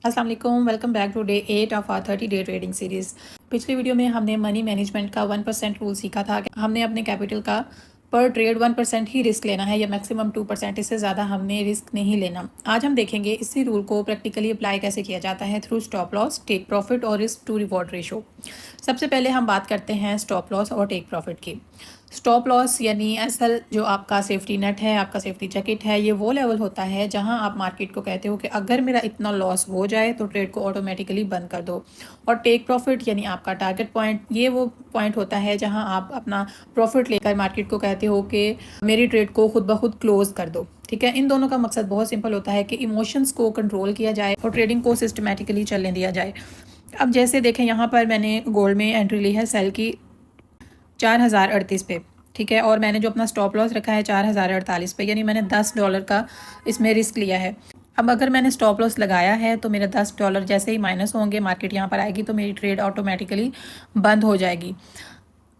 अस्सलाम वालेकुम, welcome back to day 8 of our 30 day trading series. पिछली वीडियो में हमने मनी मैनेजमेंट का 1% रूल सीखा था कि हमने अपने कैपिटल का पर ट्रेड 1% ही रिस्क लेना है या मैक्सिमम 2%, इससे ज़्यादा हमने रिस्क नहीं लेना। आज हम देखेंगे इसी रूल को प्रैक्टिकली अप्लाई कैसे किया जाता है through stop loss, take profit और रिस्क टू रिवॉर्ड रेशो। सबसे पहले हम बात करते हैं स्टॉप लॉस और टेक प्रॉफिट की। स्टॉप लॉस यानी असल जो आपका सेफ्टी नेट है, आपका सेफ्टी जैकेट है, ये वो लेवल होता है जहां आप मार्केट को कहते हो कि अगर मेरा इतना लॉस हो जाए तो ट्रेड को ऑटोमेटिकली बंद कर दो। और टेक प्रॉफिट यानी आपका टारगेट पॉइंट, ये वो पॉइंट होता है जहां आप अपना प्रॉफिट लेकर मार्केट को कहते हो कि मेरी ट्रेड को खुद ब खुद क्लोज कर दो। ठीक है, इन दोनों का मकसद बहुत सिंपल होता है कि इमोशंस को कंट्रोल किया जाए और ट्रेडिंग को सिस्टमेटिकली चलने दिया जाए। अब जैसे देखें, यहाँ पर मैंने गोल्ड में एंट्री ली है सेल की 4038 पे। ठीक है, और मैंने जो अपना स्टॉप लॉस रखा है 4048 पे, यानी मैंने $10 का इसमें रिस्क लिया है। अब अगर मैंने स्टॉप लॉस लगाया है तो मेरे $10 जैसे ही माइनस होंगे, मार्केट यहाँ पर आएगी तो मेरी ट्रेड ऑटोमेटिकली बंद हो जाएगी।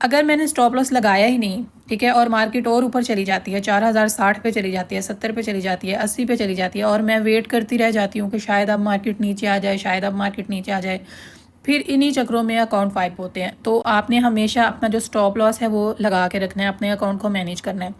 अगर मैंने स्टॉप लॉस लगाया ही नहीं, ठीक है, और मार्केट और ऊपर चली जाती है, 4060 पे चली जाती है, 70 पे चली जाती है, 80 पे चली जाती है, और मैं वेट करती रह जाती हूँ कि शायद अब मार्केट नीचे आ जाए, शायद अब मार्केट नीचे आ जाए, फिर इन्हीं चक्रों में अकाउंट वाइप होते हैं। तो आपने हमेशा अपना जो स्टॉप लॉस है वो लगा के रखना है, अपने अकाउंट को मैनेज करना है।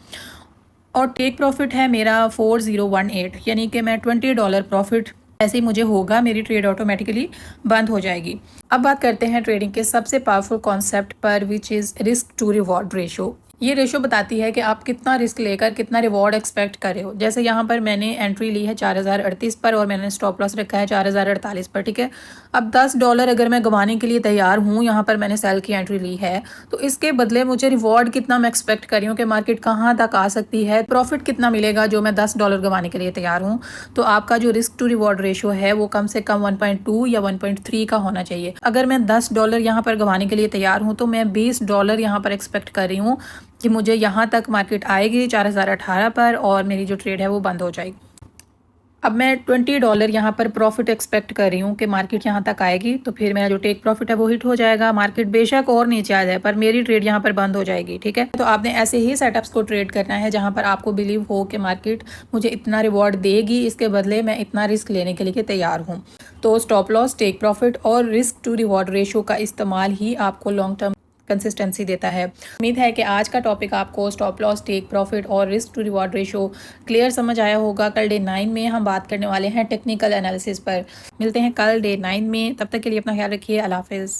और टेक प्रॉफिट है मेरा 4018, यानी कि मैं $20 प्रॉफिट ऐसे ही मुझे होगा, मेरी ट्रेड ऑटोमेटिकली बंद हो जाएगी। अब बात करते हैं ट्रेडिंग के सबसे पावरफुल कॉन्सेप्ट पर, which is risk to reward ratio. ये रेशो बताती है कि आप कितना रिस्क लेकर कितना रिवॉर्ड एक्सपेक्ट कर रहे हो। जैसे यहाँ पर मैंने एंट्री ली है 4038 पर और मैंने स्टॉप लॉस रखा है 4048 पर। ठीक है, अब $10 अगर मैं गंवाने के लिए तैयार हूँ, यहाँ पर मैंने सेल की एंट्री ली है, तो इसके बदले मुझे रिवॉर्ड कितना मैं एक्सपेक्ट कर रही हूँ कि मार्केट कहाँ तक आ सकती है, प्रॉफिट कितना मिलेगा जो मैं $10 गंवाने के लिए तैयार हूँ। तो आपका जो रिस्क टू रिवॉर्ड रेशो है वो कम से कम 1.2 या 1.3 का होना चाहिए। अगर मैं $10 यहाँ पर गंवाने के लिए तैयार हूँ तो मैं $20 यहाँ पर एक्सपेक्ट कर रही हूँ कि मुझे यहाँ तक मार्केट आएगी 4018 पर और मेरी जो ट्रेड है वो बंद हो जाएगी। अब मैं $20 यहाँ पर प्रॉफिट एक्सपेक्ट कर रही हूँ कि मार्केट यहाँ तक आएगी, तो फिर मेरा जो टेक प्रॉफिट है वो हिट हो जाएगा। मार्केट बेशक और नीचे आ जाए पर मेरी ट्रेड यहाँ पर बंद हो जाएगी। ठीक है, तो आपने ऐसे ही सेटअप्स को ट्रेड करना है जहाँ पर आपको बिलीव हो कि मार्केट मुझे इतना रिवॉर्ड देगी, इसके बदले मैं इतना रिस्क लेने के लिए तैयार हूँ। तो स्टॉप लॉस, टेक प्रॉफिट और रिस्क टू रिवॉर्ड रेशो का इस्तेमाल ही आपको लॉन्ग टर्म कंसिस्टेंसी देता है। उम्मीद है कि आज का टॉपिक आपको स्टॉप लॉस, टेक प्रॉफिट और risk to reward ratio clear समझ आया होगा। कल डे 9 में हम बात करने वाले हैं टेक्निकल एनालिसिस पर। मिलते हैं कल डे 9 में, तब तक के लिए अपना ख्याल रखिए। अल्लाह हाफिज़।